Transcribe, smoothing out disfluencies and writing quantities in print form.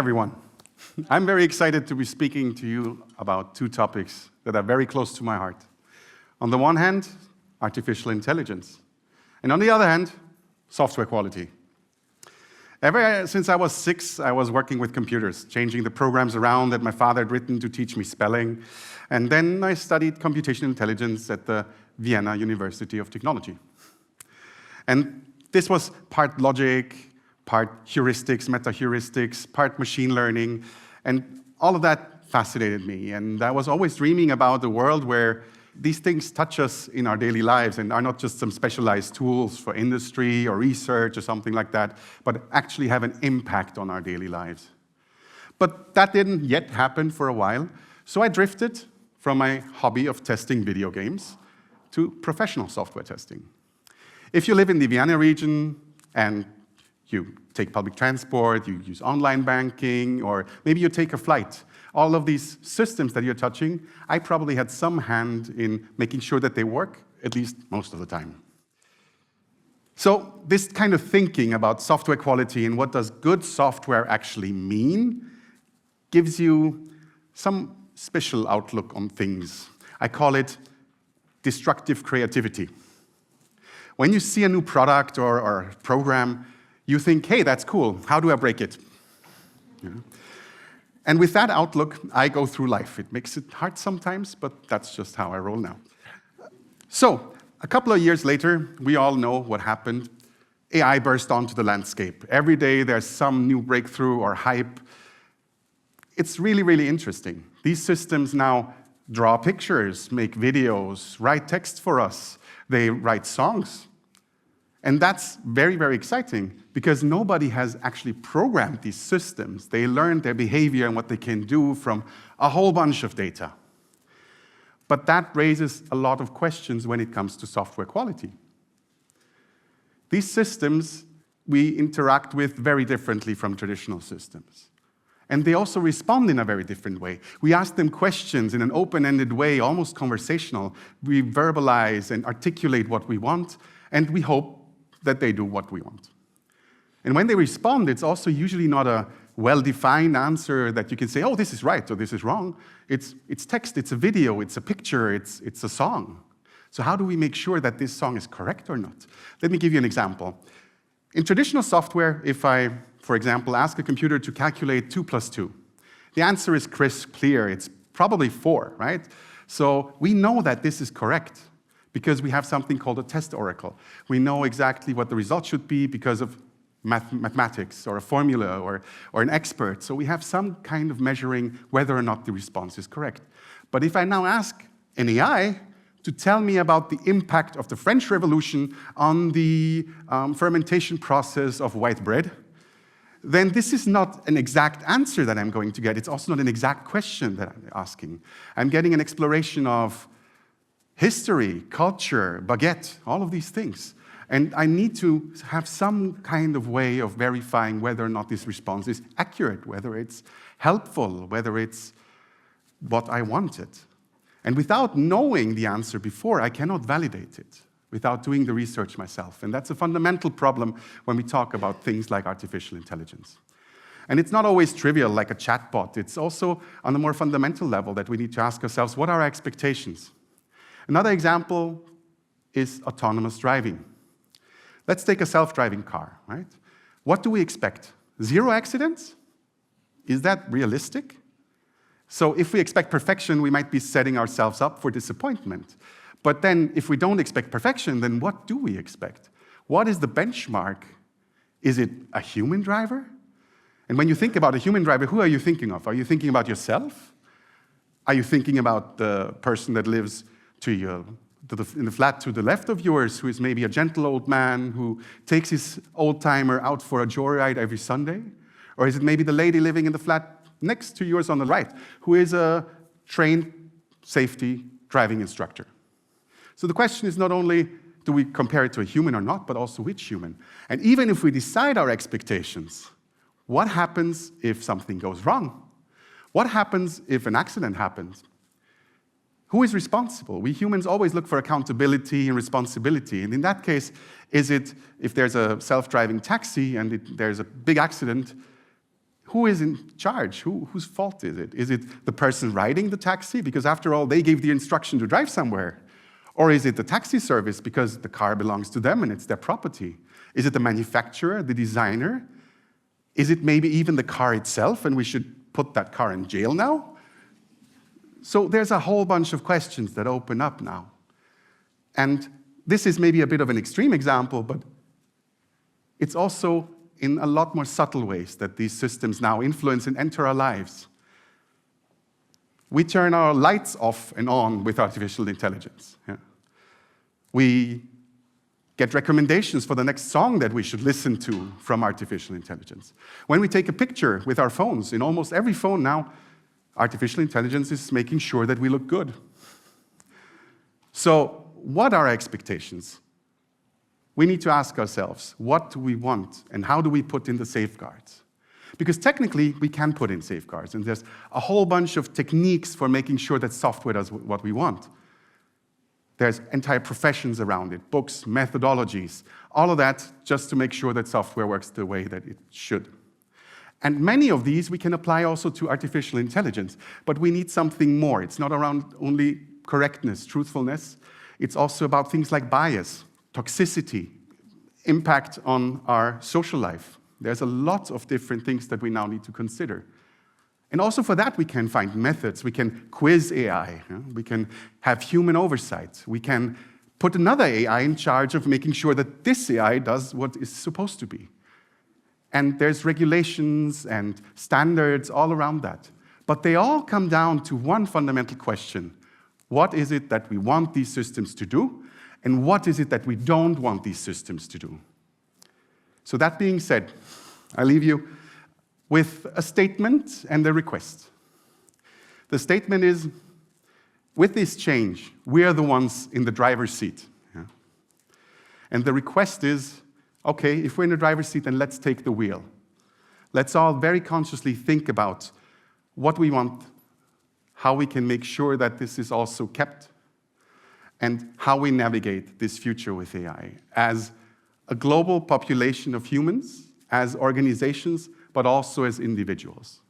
everyone. I'm very excited to be speaking to you about two topics that are very close to my heart. On the one hand, artificial intelligence. And on the other hand, software quality. Ever since I was 6, I was working with computers, changing the programs around that my father had written to teach me spelling. And then I studied computational intelligence at the Vienna University of Technology. And this was part logic, part heuristics, meta-heuristics, part machine learning, and all of that fascinated me. And I was always dreaming about a world where these things touch us in our daily lives and are not just some specialized tools for industry or research or something like that, but actually have an impact on our daily lives. But that didn't yet happen for a while, so I drifted from my hobby of testing video games to professional software testing. If you live in the Vienna region and you take public transport, you use online banking, or maybe you take a flight, all of these systems that you're touching, I probably had some hand in making sure that they work, at least most of the time. So this kind of thinking about software quality and what does good software actually mean gives you some special outlook on things. I call it destructive creativity. When you see a new product or program, you think, hey, that's cool, how do I break it? Yeah. And with that outlook, I go through life. It makes it hard sometimes, but that's just how I roll now. So, a couple of years later, we all know what happened. AI burst onto the landscape. Every day there's some new breakthrough or hype. It's really, really interesting. These systems now draw pictures, make videos, write text for us. They write songs. And that's very, very exciting because nobody has actually programmed these systems. They learned their behavior and what they can do from a whole bunch of data. But that raises a lot of questions when it comes to software quality. These systems we interact with very differently from traditional systems. And they also respond in a very different way. We ask them questions in an open-ended way, almost conversational. We verbalize and articulate what we want, and we hope that they do what we want. And when they respond, it's also usually not a well-defined answer that you can say, oh, this is right or this is wrong. It's text, it's a video, it's a picture, it's a song. So how do we make sure that this song is correct or not? Let me give you an example. In traditional software, if I, for example, ask a computer to calculate 2 + 2, the answer is crisp, clear. It's probably 4, right? So we know that this is correct because we have something called a test oracle. We know exactly what the result should be because of mathematics or a formula or an expert. So we have some kind of measuring whether or not the response is correct. But if I now ask an AI to tell me about the impact of the French Revolution on the fermentation process of white bread, then this is not an exact answer that I'm going to get. It's also not an exact question that I'm asking. I'm getting an exploration of history, culture, baguette, all of these things. And I need to have some kind of way of verifying whether or not this response is accurate, whether it's helpful, whether it's what I wanted. And without knowing the answer before, I cannot validate it without doing the research myself. And that's a fundamental problem when we talk about things like artificial intelligence. And it's not always trivial like a chatbot. It's also on a more fundamental level that we need to ask ourselves, what are our expectations? Another example is autonomous driving. Let's take a self-driving car, right? What do we expect? 0 accidents? Is that realistic? So if we expect perfection, we might be setting ourselves up for disappointment. But then if we don't expect perfection, then what do we expect? What is the benchmark? Is it a human driver? And when you think about a human driver, who are you thinking of? Are you thinking about yourself? Are you thinking about the person that lives in the flat to the left of yours, who is maybe a gentle old man who takes his old-timer out for a joyride every Sunday? Or is it maybe the lady living in the flat next to yours on the right, who is a trained safety driving instructor? So the question is not only do we compare it to a human or not, but also which human. And even if we decide our expectations, what happens if something goes wrong? What happens if an accident happens? Who is responsible? We humans always look for accountability and responsibility. And in that case, is it, if there's a self-driving taxi and there's a big accident, who is in charge? Whose fault is it? Is it the person riding the taxi? Because after all, they gave the instruction to drive somewhere. Or is it the taxi service because the car belongs to them and it's their property? Is it the manufacturer, the designer? Is it maybe even the car itself and we should put that car in jail now? So there's a whole bunch of questions that open up now. And this is maybe a bit of an extreme example, but it's also in a lot more subtle ways that these systems now influence and enter our lives. We turn our lights off and on with artificial intelligence. Yeah. We get recommendations for the next song that we should listen to from artificial intelligence. When we take a picture with our phones, in almost every phone now, artificial intelligence is making sure that we look good. So, what are our expectations? We need to ask ourselves, what do we want and how do we put in the safeguards? Because technically, we can put in safeguards, and there's a whole bunch of techniques for making sure that software does what we want. There's entire professions around it, books, methodologies, all of that just to make sure that software works the way that it should. And many of these we can apply also to artificial intelligence, but we need something more. It's not around only correctness, truthfulness. It's also about things like bias, toxicity, impact on our social life. There's a lot of different things that we now need to consider. And also for that, we can find methods. We can quiz AI. We can have human oversight. We can put another AI in charge of making sure that this AI does what it's supposed to be. And there's regulations and standards all around that. But they all come down to one fundamental question. What is it that we want these systems to do? And what is it that we don't want these systems to do? So that being said, I leave you with a statement and a request. The statement is, with this change, we are the ones in the driver's seat. Yeah? And the request is, okay, if we're in the driver's seat, then let's take the wheel. Let's all very consciously think about what we want, how we can make sure that this is also kept, and how we navigate this future with AI as a global population of humans, as organizations, but also as individuals.